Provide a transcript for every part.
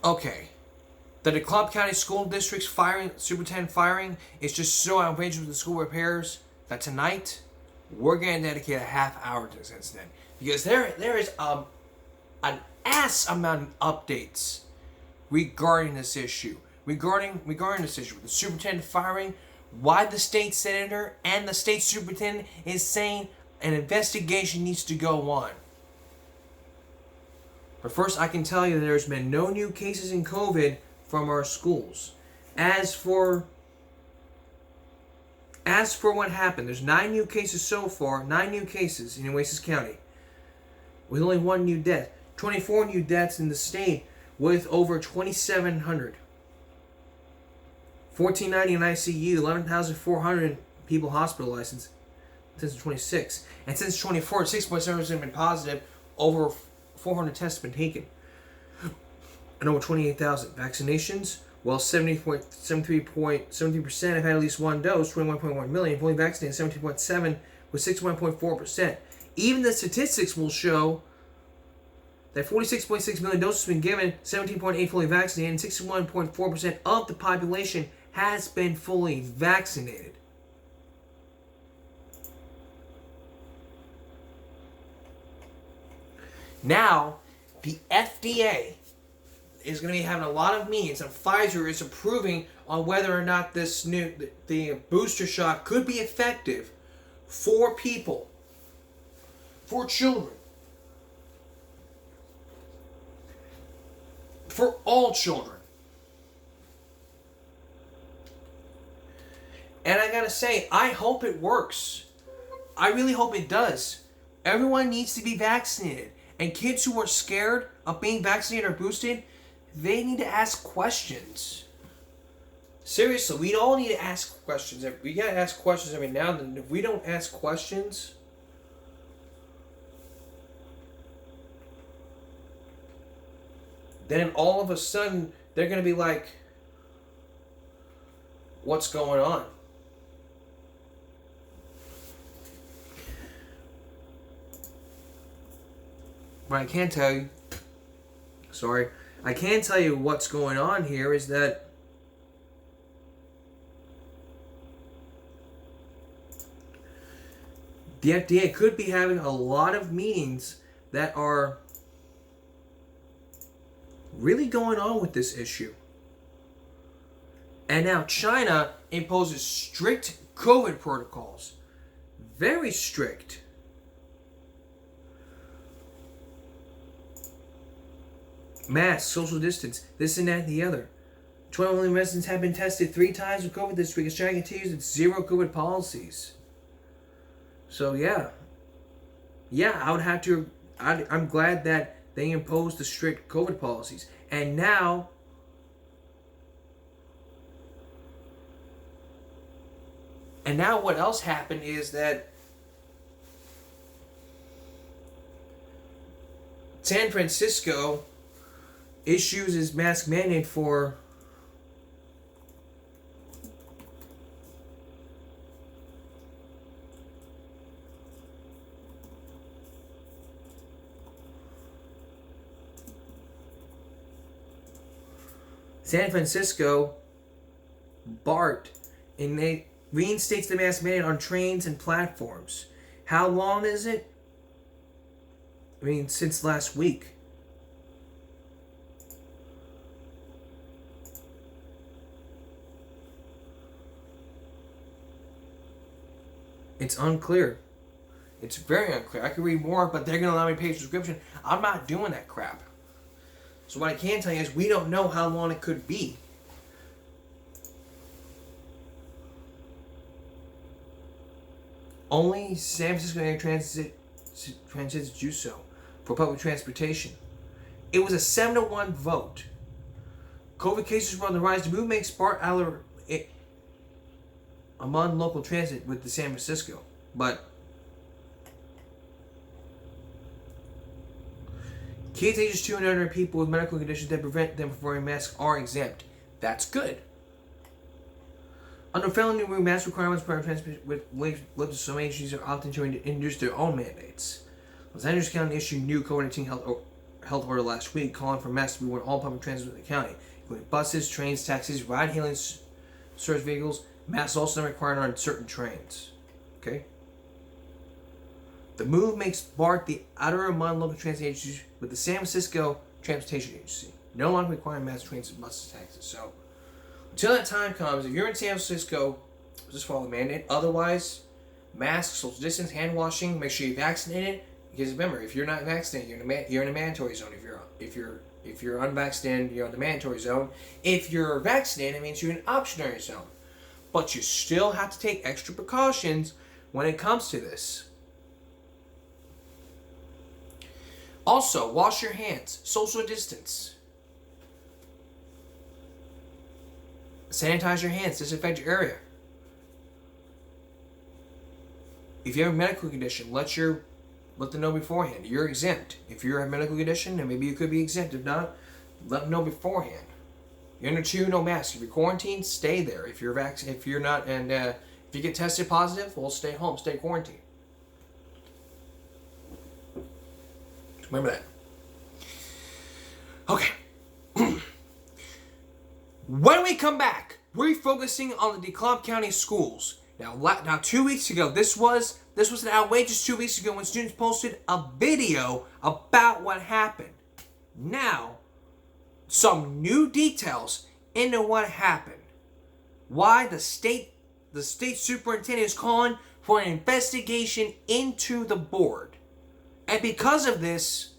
Okay. The DeKalb County School District's superintendent firing is just so outrageous with the school repairs that tonight we're going to dedicate a half hour to this incident. Because there is an ass amount of updates regarding this issue. Regarding this issue with the superintendent firing, why the state senator and the state superintendent is saying an investigation needs to go on. But first, I can tell you that there's been no new cases in COVID from our schools. As for what happened, there's 9 new cases so far, 9 new cases in Oasis County, with only 1 new death. 24 new deaths in the state with over 2,700. 1,490 in ICU, 11,400 people hospitalized since 26. And since 24, 6.7% have been positive, over 400 tests have been taken. And over 28,000 vaccinations. Well, 73% have had at least one dose, 21.1 million. Fully vaccinated, 17.7 with 61.4%. Even the statistics will show that 46.6 million doses have been given, 17.8 fully vaccinated, and 61.4% of the population has been fully vaccinated. Now, the FDA is going to be having a lot of meetings, and Pfizer is approving on whether or not the booster shot could be effective for people, for children, for all children. And I gotta say, I hope it works. I really hope it does. Everyone needs to be vaccinated. And kids who are scared of being vaccinated or boosted, they need to ask questions. Seriously, we all need to ask questions. We gotta ask questions every now and then. If we don't ask questions, then all of a sudden they're gonna be like, what's going on? What I can tell you, I can tell you what's going on here is that the FDA could be having a lot of meetings that are really going on with this issue. And now China imposes strict COVID protocols. Very strict. Mask, social distance, this and that and the other. 12 million residents have been tested 3 times with COVID this week as China continues its zero COVID policies. So yeah, I would have to. I'm glad that they imposed the strict COVID policies, and now what else happened is that San Francisco issues its mask mandate for San Francisco, BART, and they reinstates the mask mandate on trains and platforms. How long is it? I mean, since last week. It's unclear. It's very unclear. I could read more, but they're going to allow me to pay a subscription. I'm not doing that crap. So what I can tell you is we don't know how long it could be. Only San Francisco Area Transit do so for public transportation. It was a 7-1 vote. COVID cases were on the rise. The move makes BART among local transit with the San Francisco, but kids ages 2 and under, people with medical conditions that prevent them from wearing masks are exempt. That's good. Under federal new mask requirements, private transit with some agencies are often trying to introduce their own mandates. Los Angeles County issued new COVID-19 health health order last week, calling for masks to be worn all public transit in the county, including buses, trains, taxis, ride-hailing service vehicles. Masks also not required on certain trains. Okay. The move makes BART the outer among local transit agencies with the San Francisco Transportation Agency, no longer requiring mass trains and buses and taxis. So, until that time comes, if you're in San Francisco, just follow the mandate. Otherwise, masks, social distance, hand washing. Make sure you're vaccinated. Because remember, if you're not vaccinated, you're in a mandatory zone. If you're unvaccinated, you're in the mandatory zone. If you're vaccinated, it means you're in an optionary zone. But you still have to take extra precautions when it comes to this. Also, wash your hands. Social distance. Sanitize your hands. Disinfect your area. If you have a medical condition, let them know beforehand. You're exempt. If you have a medical condition, then maybe you could be exempt. If not, let them know beforehand. You're under 2, no mask. If you're quarantined, stay there. If you're if you're not, and if you get tested positive, well, stay home, stay quarantined. Remember that. Okay. When we come back, we're focusing on the DeKalb County schools. Now 2 weeks ago, this was an outrageous 2 weeks ago when students posted a video about what happened. Now, some new details into what happened. Why the state superintendent is calling for an investigation into the board. And because of this,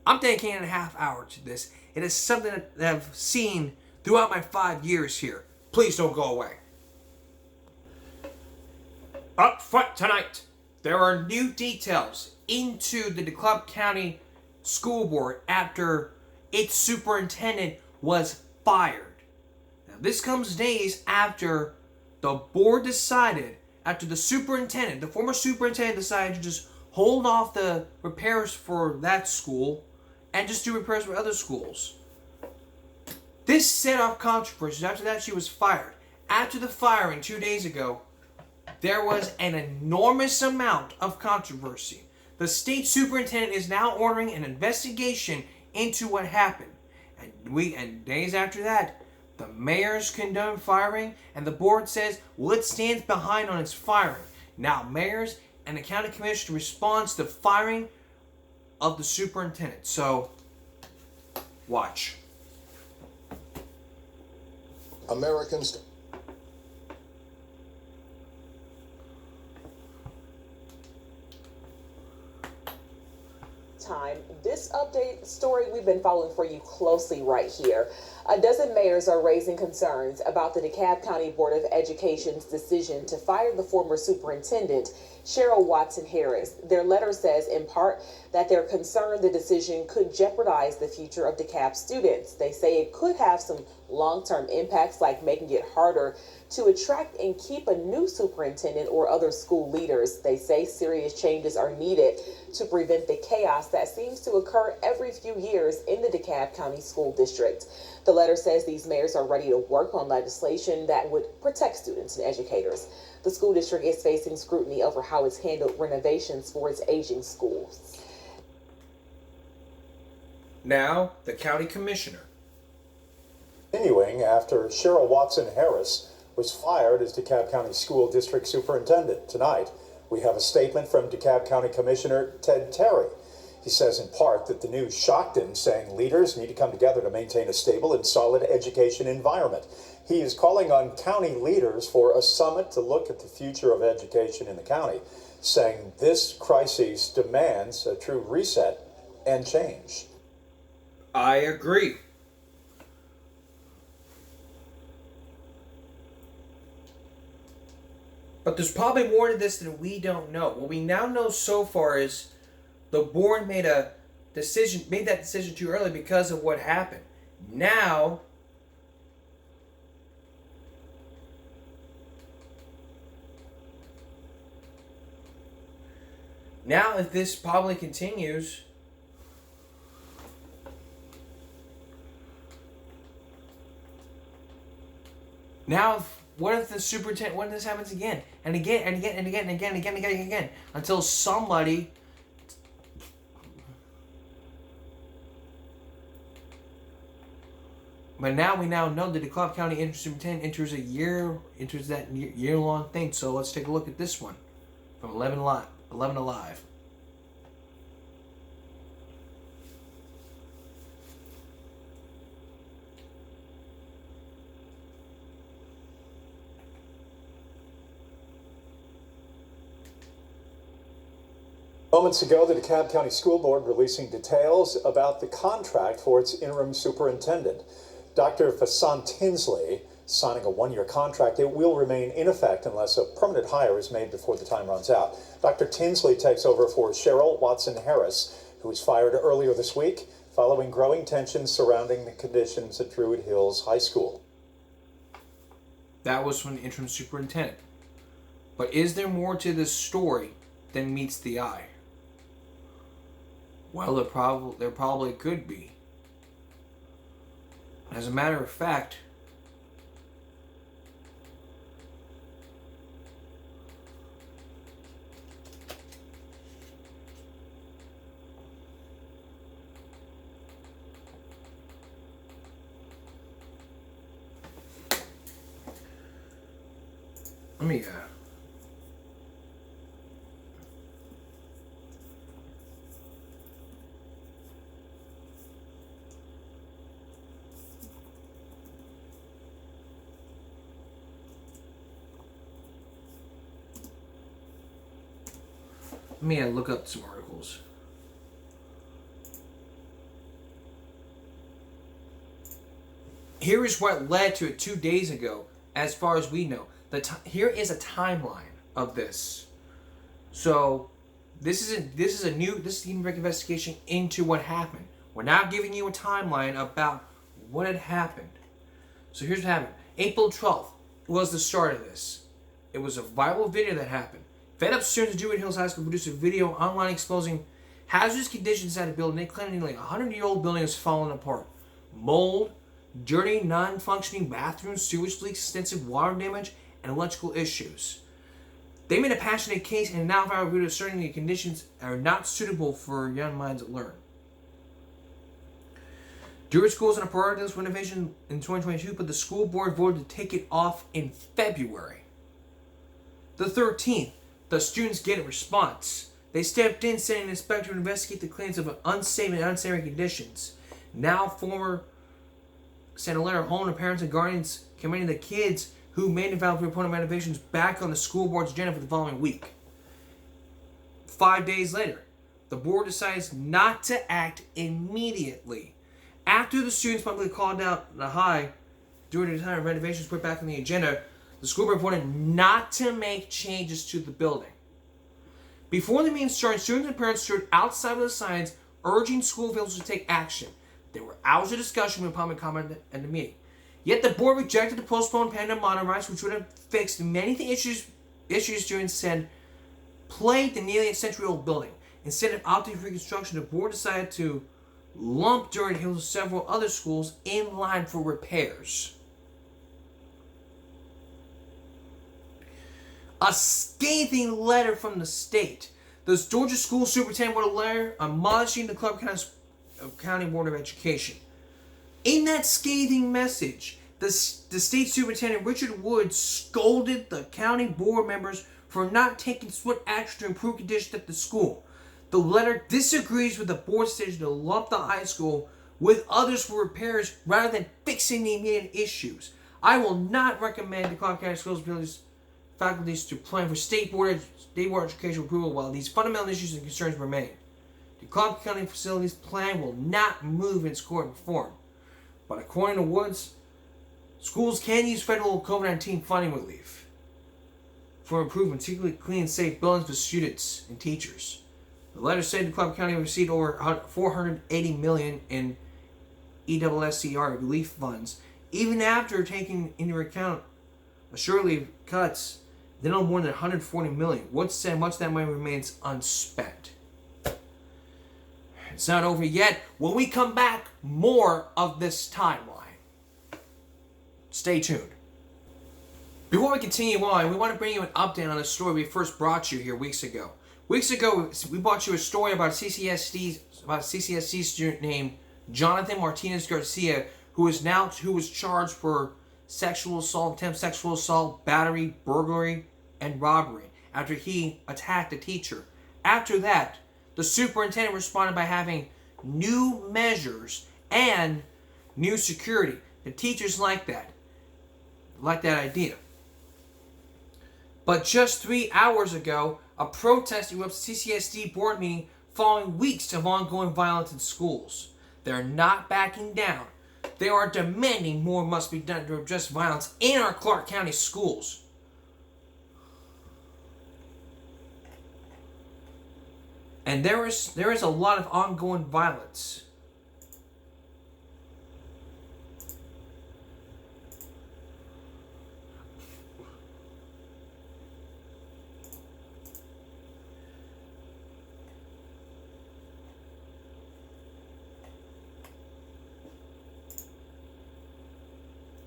I'm dedicating a half hour to this. It is something that I've seen throughout my 5 years here. Please don't go away. Up front tonight, there are new details into the DeKalb County School Board after its superintendent was fired. Now, this comes days after the board decided, after the former superintendent decided to just hold off the repairs for that school and just do repairs for other schools. This set off controversy. After that, she was fired. After the firing 2 days ago, there was an enormous amount of controversy. The state superintendent is now ordering an investigation into what happened. And days after that, the mayors condone firing, and the board says, well, it stands behind on its firing. Now, mayors and the county commission responds to the firing of the superintendent. So, watch. Americans. Time. This update story we've been following for you closely right here. A dozen mayors are raising concerns about the DeKalb County Board of Education's decision to fire the former superintendent, Cheryl Watson Harris. Their letter says, in part, that they're concerned the decision could jeopardize the future of DeKalb students. They say it could have some long-term impacts, like making it harder to attract and keep a new superintendent or other school leaders. They say serious changes are needed to prevent the chaos that seems to occur every few years in the DeKalb County School District. The letter says these mayors are ready to work on legislation that would protect students and educators. The school district is facing scrutiny over how it's handled renovations for its aging schools. Now, the county commissioner. Continuing after Cheryl Watson Harris was fired as DeKalb County School District Superintendent. Tonight, we have a statement from DeKalb County Commissioner Ted Terry. He says in part that the news shocked him, saying leaders need to come together to maintain a stable and solid education environment. He is calling on county leaders for a summit to look at the future of education in the county, saying this crisis demands a true reset and change. I agree. But there's probably more to this that we don't know. What we now know so far is the board made that decision too early because of what happened. Now, if this probably continues, what if the superintendent, what if this happens again and again and again and again and again and again and again and again until somebody But now we know that the DeKalb County Interim Superintendent enters that year-long thing. So let's take a look at this one from 11 Alive. Moments ago, the DeKalb County School Board releasing details about the contract for its interim superintendent. Dr. Vasant Tinsley signing a one-year contract. It will remain in effect unless a permanent hire is made before the time runs out. Dr. Tinsley takes over for Cheryl Watson-Harris, who was fired earlier this week following growing tensions surrounding the conditions at Druid Hills High School. That was from the interim superintendent. But is there more to this story than meets the eye? Well, there probably could be. As a matter of fact, let me look up some articles. Here is what led to it 2 days ago, as far as we know. Here is a timeline of this. So this is the investigation into what happened. We're now giving you a timeline about what had happened. So here's what happened. April 12th was the start of this. It was a viral video that happened. Fed up students at Druid Hills High School produced a video online exposing hazardous conditions at a building. They claimed nearly 100-year-old building is falling apart. Mold, dirty, non-functioning bathrooms, sewage leaks, extensive water damage, and electrical issues. They made a passionate case and now viral video asserting the conditions are not suitable for young minds that learn. Druid schools in a priority list renovation in 2022, but the school board voted to take it off in February. The 13th, the students get a response. They stepped in, sending an inspector to investigate the claims of unsafe and unsanitary conditions. Now, former sent a letter home to parents and guardians commending the kids who made and filed for reporting renovations back on the school board's agenda for the following week. 5 days later, the board decides not to act immediately. After the students publicly called out the high during the time of renovations put back on the agenda, the school board reported not to make changes to the building. Before the meeting started, students and parents stood outside of the signs urging school officials to take action. There were hours of discussion with public comment at the meeting. Yet the board rejected the postponed pandemic modernize, which would have fixed many of the issues students said plagued the nearly a century-old building. Instead of opting for reconstruction, the board decided to lump Druid Hills with several other schools in line for repairs. A scathing letter from the state. The Georgia School Superintendent wrote a letter admonishing the DeKalb County Board of Education. In that scathing message, the state superintendent, Richard Wood, scolded the county board members for not taking swift action to improve conditions at the school. The letter disagrees with the board's decision to lump the high school with others for repairs rather than fixing the immediate issues. I will not recommend the DeKalb County Schools faculties to plan for state board education approval while these fundamental issues and concerns remain. The DeKalb County Facilities Plan will not move in its current form. But according to Woods, schools can use federal COVID-19 funding relief for improvement, particularly clean and safe buildings for students and teachers. The letter said DeKalb County received over $480 million in ESSER relief funds, even after taking into account assuredly cuts. They know more than $140 million. Woods said much of that money remains unspent. It's not over yet. When we come back, more of this timeline. Stay tuned. Before we continue on, we want to bring you an update on a story we first brought you here weeks ago. Weeks ago, we brought you a story about a CCSC student named Jonathan Martinez Garcia, who was charged for sexual assault, attempt sexual assault, battery, burglary, and robbery after he attacked a teacher. After that, the superintendent responded by having new measures and new security. The teachers like that idea. But just 3 hours ago, a protest erupted CCSD board meeting following weeks of ongoing violence in schools. They're not backing down. They are demanding more must be done to address violence in our Clark County schools. And there is a lot of ongoing violence.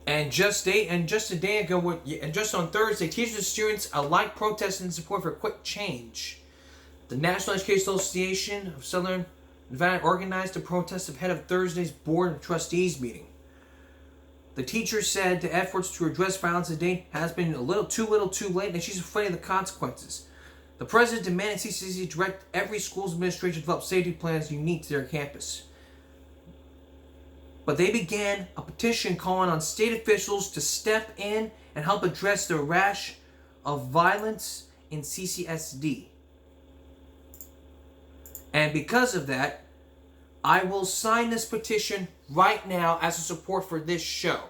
And just a day ago, and just on Thursday, teachers and students alike protested in support for quick change. The National Educational Association of Southern Nevada organized a protest ahead of Thursday's Board of Trustees meeting. The teacher said the efforts to address violence today has been a little too late, and she's afraid of the consequences. The president demanded CCC direct every school's administration to develop safety plans unique to their campus. But they began a petition calling on state officials to step in and help address the rash of violence in CCSD. And because of that, I will sign this petition right now as a support for this show.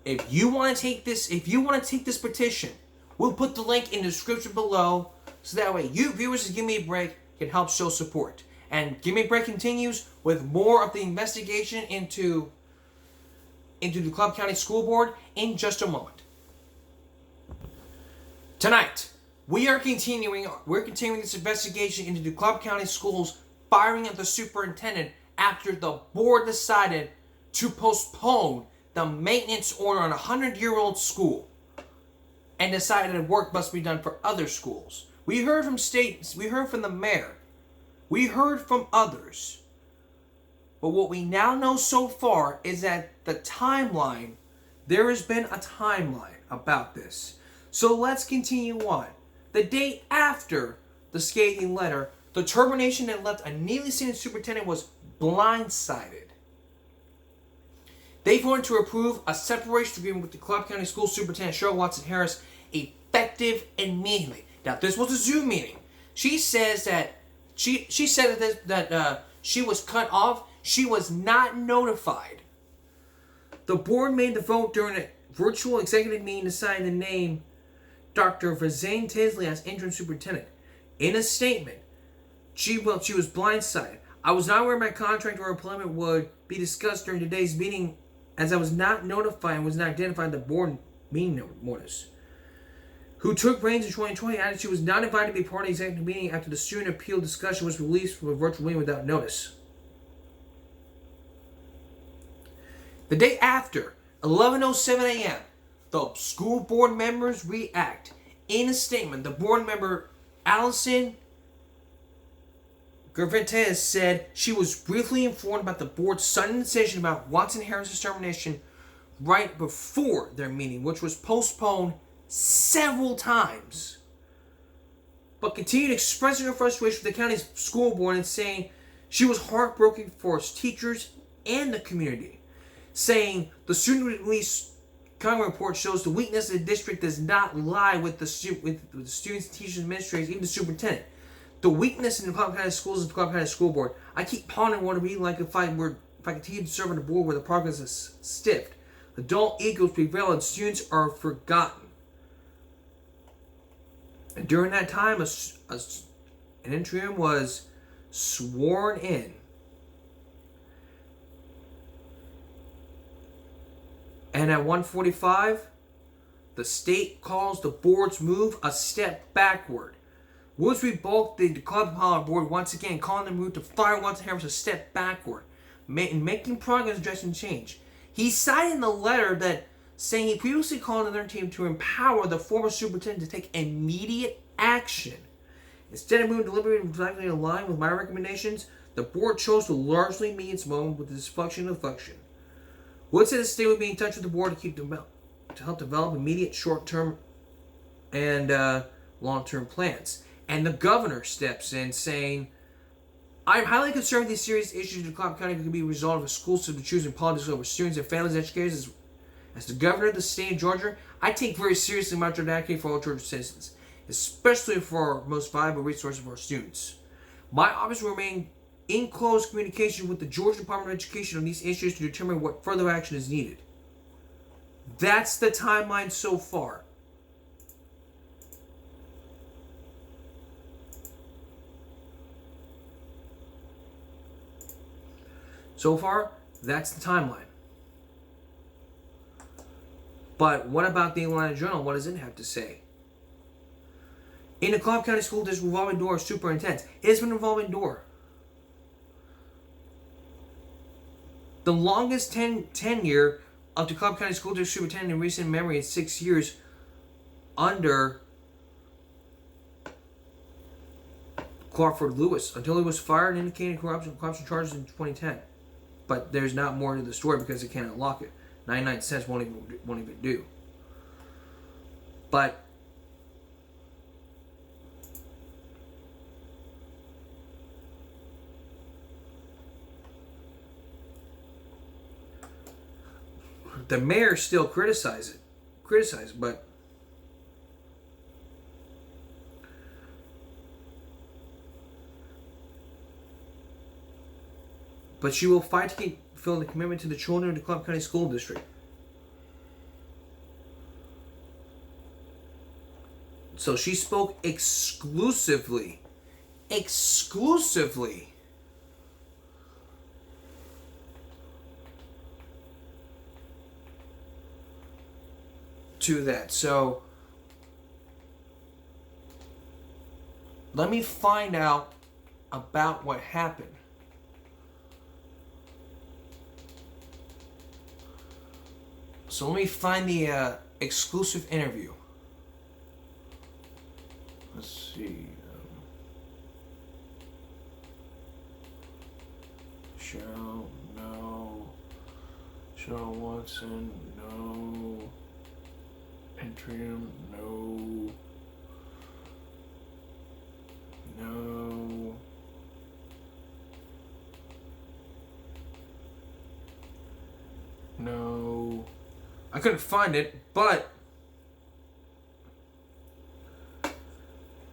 If you want to take this petition, we'll put the link in the description below, so that way you viewers of Give Me a Break can help show support. And Give Me a Break continues with more of the investigation into the Clark County School Board in just a moment. Tonight, we're continuing this investigation into the Clark County Schools firing of the superintendent after the board decided to postpone the maintenance order on a 100-year-old school and decided that work must be done for other schools. We heard from the mayor. We heard from others. But what we now know so far is that there has been a timeline about this. So let's continue on. The day after the scathing letter, the termination that left a newly seated superintendent was blindsided. They voted to approve a separation agreement with the Clark County School Superintendent Cheryl Watson Harris, effective immediately. Now, this was a Zoom meeting. She says that she said that she was cut off. She was not notified. The board made the vote during a virtual executive meeting deciding to name Dr. Vazane Tisley as interim superintendent. In a statement, she was blindsided. I was not aware my contract or employment would be discussed during today's meeting, as I was not notified and was not identified in the board meeting notice. Who took reins in 2020 added she was not invited to be part of the executive meeting after the student appeal discussion was released from a virtual meeting without notice. The day after, 11:07 a.m., the school board members react. In a statement, the board member Allison Gervais said she was briefly informed about the board's sudden decision about Watson Harris' termination right before their meeting, which was postponed several times, but continued expressing her frustration with the county's school board and saying she was heartbroken for its teachers and the community, saying the student release Congress report shows the weakness of the district does not lie with the students, teachers, administrators, even the superintendent. The weakness in the Clark County schools is the Clark County School Board. I keep pondering what it would be like if I continue to serve on the board where the progress is stiffed. Adult egos prevail and students are forgotten. And during that time, an interim was sworn in. And at 1:45, the state calls the board's move a step backward. Woods rebuked the Club Power Board once again, calling the move to fire Watson Harris a step backward, making progress addressing change. He cited in the letter that saying he previously called on their team to empower the former superintendent to take immediate action. Instead of moving deliberately and exactly in line with my recommendations, The board chose to largely meet its moment with the dysfunction of function. Wood said the state would be in touch with the board to help develop immediate short-term and long-term plans. And the governor steps in saying, I'm highly concerned with these serious issues in DeKalb County can be resolved if schools should be choosing politics over students and families and educators. As the governor of the state of Georgia, I take very seriously my job advocating for all Georgia citizens, especially for our most valuable resource of our students. My office will remain in close communication with the Georgia Department of Education on these issues to determine what further action is needed. That's the timeline so far. So far, that's the timeline. But what about the Atlanta Journal? What does it have to say? In the DeKalb County School District revolving door of superintendents, it has been a revolving door. The longest tenure of DeKalb County School District Superintendent in recent memory is 6 years under Crawford Lewis, until he was fired and indicated corruption charges in 2010. But there's not more to the story because they can't unlock it. 99 cents won't even do. But the mayor still criticizes, but she will fight to keep fulfilling the commitment to the children of the DeKalb County School District. So she spoke exclusively to that. So let me find out about what happened. So let me find the exclusive interview. Let's see. Cheryl, no. Cheryl Watson, no. Entrium, no. No. No. I couldn't find it, but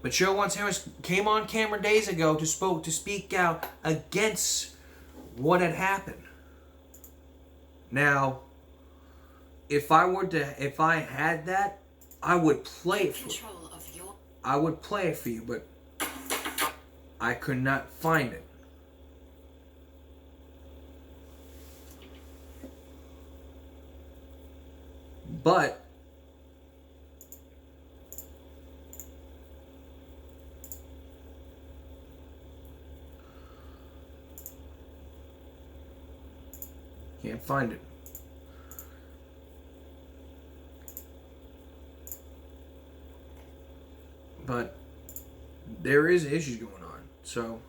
Cheryl Watson Harris came on camera days ago to speak out against what had happened. Now, if I had that, I would play it for you. I would play it for you, but I could not find it. But can't find it. But there is issues going on. So,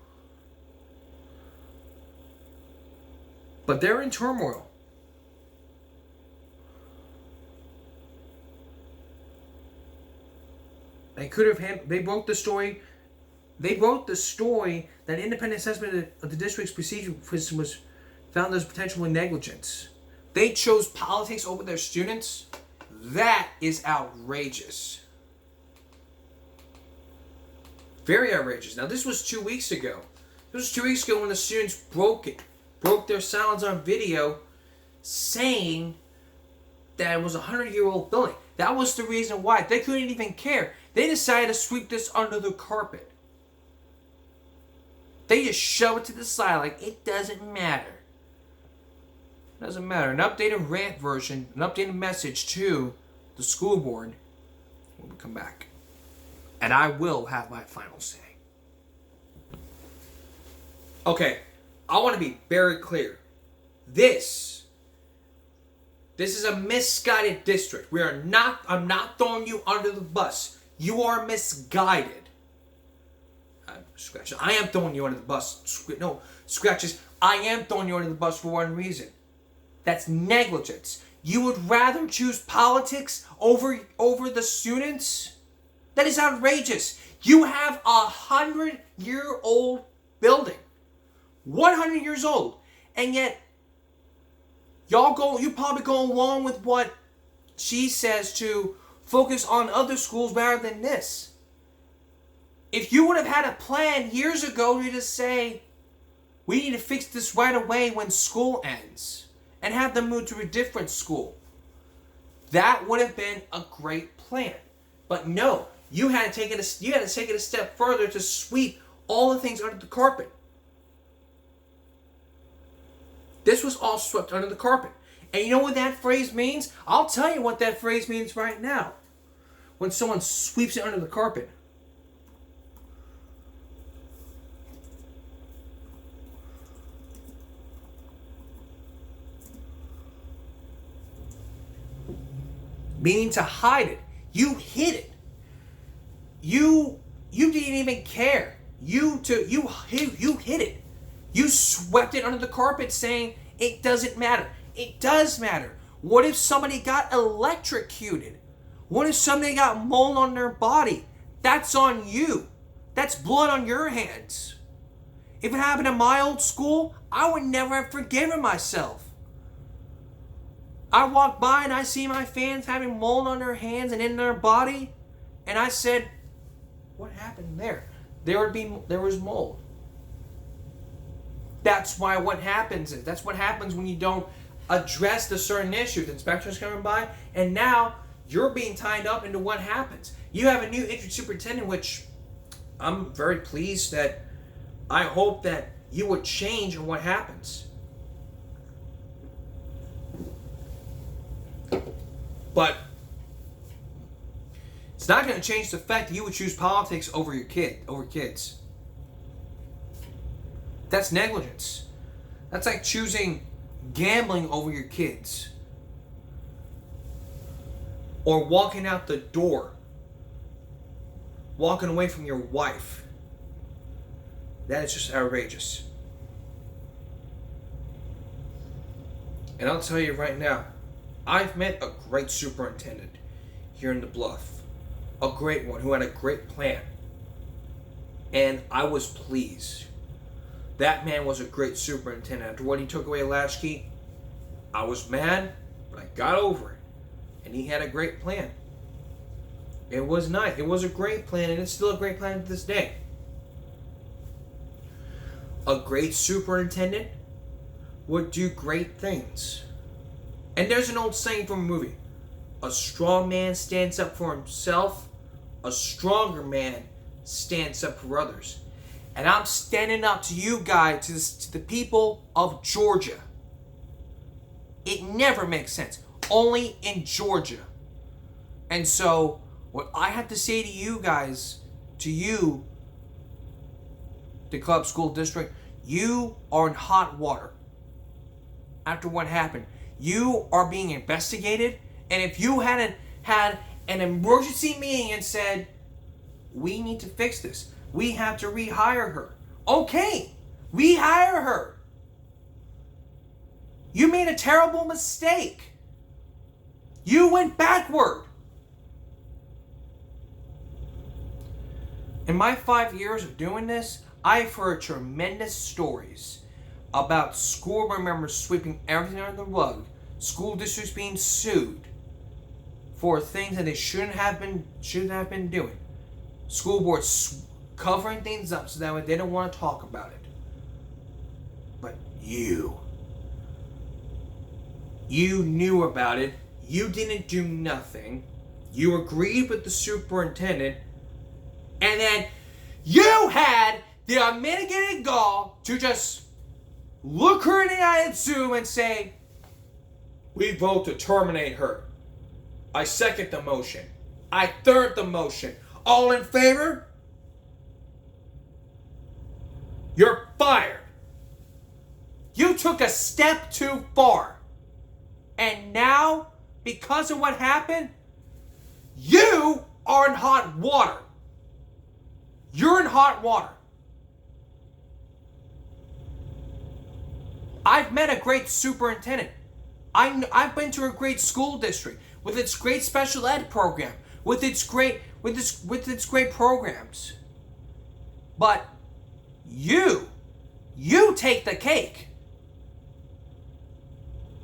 but they're in turmoil. They could have they broke the story. They wrote the story that independent assessment of the district's procedure was found as potentially negligence. They chose politics over their students. That is outrageous. Very outrageous. Now, this was 2 weeks ago. This was 2 weeks ago when the students broke their silence on video, saying that it was a 100-year-old building. That was the reason why. They couldn't even care. They decided to sweep this under the carpet. They just shove it to the side like it doesn't matter. It doesn't matter. An updated rant version, an updated message to the school board when we come back. And I will have my final say. Okay, I want to be very clear. This is a misguided district. I'm not throwing you under the bus. You are misguided. Scratches. I am throwing you under the bus. No, Scratches. I am throwing you under the bus for one reason. That's negligence. You would rather choose politics over the students? That is outrageous. You have 100-year-old building. 100 years old. And yet, you probably go along with what she says to focus on other schools rather than this. If you would have had a plan years ago to just say, we need to fix this right away when school ends and have them move to a different school, that would have been a great plan. But no, you had to take it a step further to sweep all the things under the carpet. This was all swept under the carpet. And you know what that phrase means? I'll tell you what that phrase means right now. When someone sweeps it under the carpet. Meaning to hide it. You hid it. You didn't even care. You hid it. You swept it under the carpet saying it doesn't matter. It does matter. What if somebody got electrocuted? What if somebody got mold on their body? That's on you. That's blood on your hands. If it happened in my old school, I would never have forgiven myself. I walked by and I see my fans having mold on their hands and in their body, and I said, what happened there? There was mold. That's what happens when you don't address the certain issue. The inspector's coming by, and now you're being tied up into what happens. You have a new interim superintendent, which I'm very pleased that I hope that you would change on what happens. But it's not going to change the fact that you would choose politics over kids. That's negligence. That's like choosing gambling over your kids. Or walking out the door. Walking away from your wife. That is just outrageous. And I'll tell you right now, I've met a great superintendent here in the Bluff. A great one who had a great plan. And I was pleased. That man was a great superintendent. After what he took away last key, I was mad, but I got over it. And he had a great plan. It was nice. It was a great plan, and it's still a great plan to this day. A great superintendent would do great things. And there's an old saying from a movie. A strong man stands up for himself. A stronger man stands up for others. And I'm standing up to you guys, to the people of Georgia. It never makes sense. Only in Georgia. And so, what I have to say to you guys, to you, the Club School District, you are in hot water. After what happened. You are being investigated. And if you hadn't had an emergency meeting and said, we need to fix this. We have to rehire her. Okay, rehire her. You made a terrible mistake. You went backward. In my 5 years of doing this, I've heard tremendous stories about school board members sweeping everything under the rug, school districts being sued for things that they shouldn't have been doing. School boards covering things up so that way they don't want to talk about it. But you knew about it. You didn't do nothing. You agreed with the superintendent. And then you had the unmitigated gall to just look her in the eye and Zoom and say, we vote to terminate her. I second the motion. I third the motion. All in favor? You're fired. You took a step too far. And now, because of what happened, you are in hot water. You're in hot water. I've met a great superintendent. I've been to a great school district with its great special ed program, with its great programs. But you take the cake.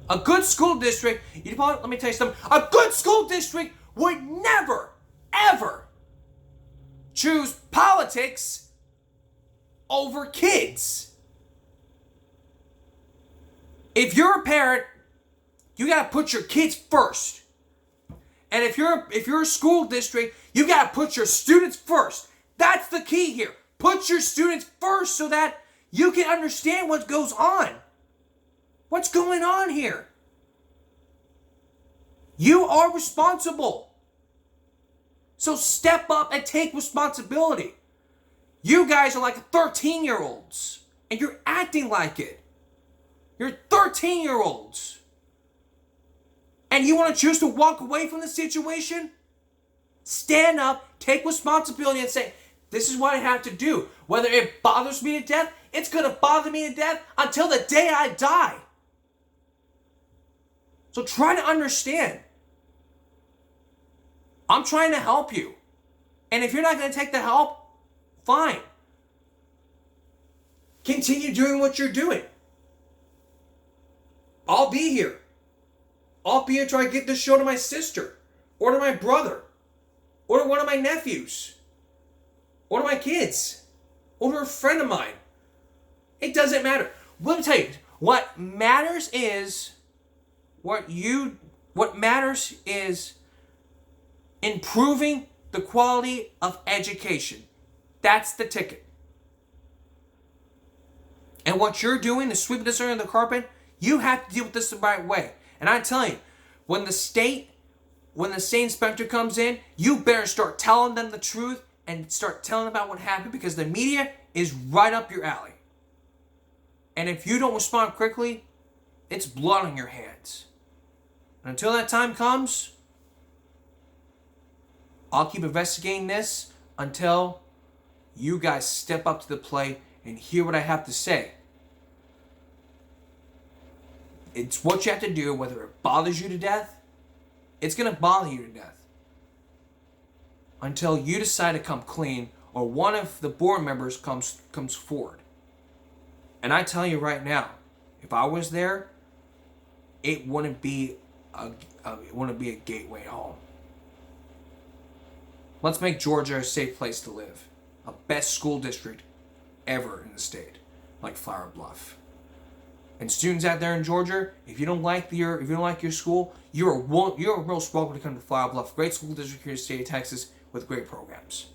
A good school district, let me tell you something. A good school district would never, ever choose politics over kids. If you're a parent, you gotta put your kids first. And if you're a school district, you gotta put your students first. That's the key here. Put your students first so that you can understand what goes on. What's going on here? You are responsible. So step up and take responsibility. You guys are like 13-year-olds, and you're acting like it. You're 13-year-olds. And you want to choose to walk away from the situation? Stand up, take responsibility, and say, this is what I have to do. Whether it bothers me to death, it's going to bother me to death until the day I die. So try to understand. I'm trying to help you. And if you're not going to take the help, fine. Continue doing what you're doing. I'll be here. I'll be here till I get this show to my sister, or to my brother, or to one of my nephews, or to my kids, or to a friend of mine. It doesn't matter. Let me tell you, what matters is improving the quality of education. That's the ticket. And what you're doing is sweeping this under the carpet. You have to deal with this the right way. And I tell you, when the state inspector comes in, you better start telling them the truth and start telling about what happened, because the media is right up your alley. And if you don't respond quickly, it's blood on your hands. And until that time comes, I'll keep investigating this until you guys step up to the plate and hear what I have to say. It's what you have to do, whether it bothers you to death. It's going to bother you to death. Until you decide to come clean, or one of the board members comes forward. And I tell you right now, if I was there, it wouldn't be a gateway home. Let's make Georgia a safe place to live. A best school district ever in the state, like Flower Bluff. And students out there in Georgia, if you don't like your school, you're most welcome to come to Flower Bluff, great school district here in the state of Texas with great programs.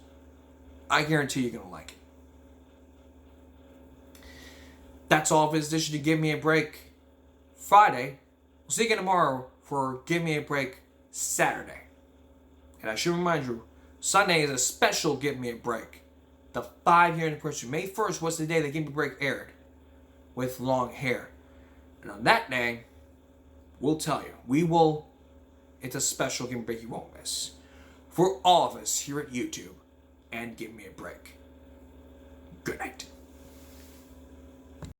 I guarantee you're gonna like it. That's all for this edition of Give Me a Break Friday. We'll see you again tomorrow for Give Me a Break Saturday. And I should remind you, Sunday is a special Give Me a Break. The 5-year anniversary. May 1st was the day that Give Me a Break aired. With long hair. And on that day, we'll tell you. It's a special Give Me a Break you won't miss. For all of us here at YouTube and Give Me a Break. Good night.